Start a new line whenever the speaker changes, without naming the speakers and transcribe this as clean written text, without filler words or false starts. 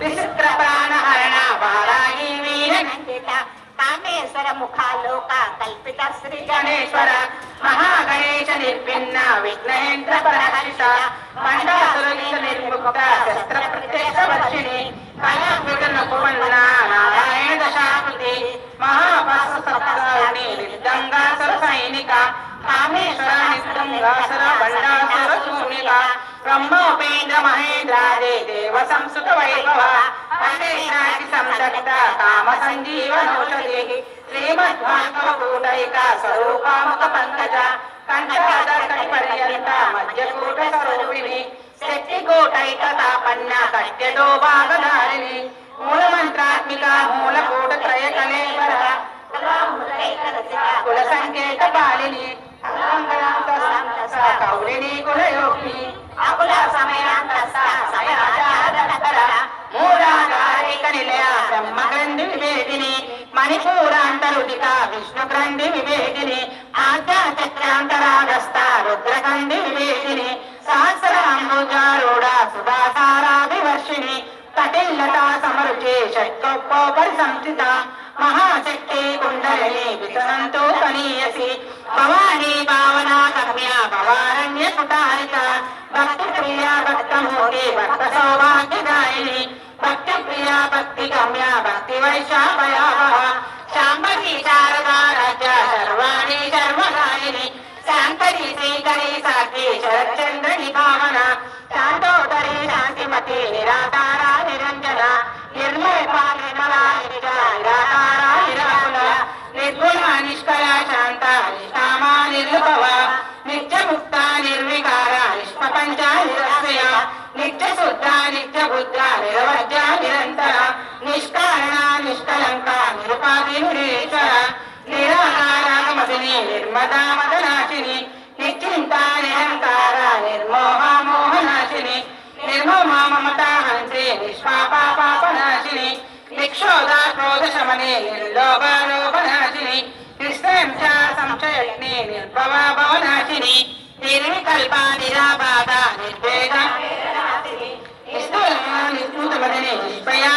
విచిత్ర ప్రాణహరణ వారాహి వీరనందిత కామేశ్వర ముఖాలోక కల్పిత శ్రీ గణేశ్వర మహాగణేశ నిర్విన్న విఘ్నేంద్ర ప్రహర్ష మండాసురలింగ నిర్ముక్త శస్త్ర ప్రత్యక్ష వర్షిణి కళావిఘ్నోపన్న నారాయణ దశాకృతి మహాపాశసప్తారిణి నిర్దంగాసుర సైనిక కామేశ్వర నిర్దంగాసుర బండాసుర శూన్యక బ్రహ్మోపేంద్ర మహేంద్రాదే దేవ సంస్కృత వైభవ పండేశాకి సందగ్ధ కామ సంజీవనౌషధి శ్రీమద్భాగవకూటైక స్వరూపాముఖ పంకజ కంఠాదర్కటి పర్యంత మధ్యకూట స్వరూపిణి శక్తికూటైక తాపన్న కట్యడో భాగధారిణి మూలమంత్రాత్మిక మూలకూట త్రయ కలేవర కుల సంకేత పాలిని కౌలిని కులయోగిని అకుల సమయాంత సమయాచారకర మూలాధారిక నిలయ బ్రహ్మగ్రంథి వివేదిని మణిపూరాంతరుదిక విష్ణుగ్రంథి వివేదిని ఆద్యాచక్రాంతరాగస్థ రుద్రగంధి వివేదిని సహస్రాంబుజారూఢ సుధాసారాభివర్షిణి కటిల్లతా సమరుచి షట్కోపరి సంస్థిత మహాశక్తి కుండలిని వితనంతో కనీయసి భవానీ భావనా కమ్య భవారణ్య కుటారిక భక్తి ప్రియ భక్తమూర్తి భక్త సౌభాగ్యదాయిని భక్తి ప్రియ భక్తి గమ్య భక్తి వైశాభయావహ శాంభవి శారదా రాజ్య సర్వాణి సర్వదాయిని శాంకరి శ్రీకరి సాక్షి శరత్చంద్రని భావన శాంతోదరి శాంతిమతి నిరాకార నిరంజన నిర్మల నిరాకార నిరాకుల నిర్గుణ నిష్కల శాంత నిష్కామ నిర్భవ నిత్యముక్త నిర్వికార నిష్పంచ నిరస్య నిత్య శుద్ధ నిత్య బుద్ధ నిరవజ్య నిరంతర నిష్కారణ నిష్కలంక నిరుపాధి నిరీశ్వర నిరాకారమదిని నిర్మదా మదనాశిని నిశ్చింత నిరంకార నిర్మోహ మోహనాశిని నిర్మమ మమతా హంత్రి నిష్పాపాపనాశిని నిక్షోధ క్రోధ శమని నిర్లోభ లోభనాశిని నిస్సంశ సంశయగ్ని నిర్భవ భవనాశిని నిర్వికల్ప నిరాబాధ నిర్వేద నిష్ఠూల నిష్ఠూతమదిని నిష్పయా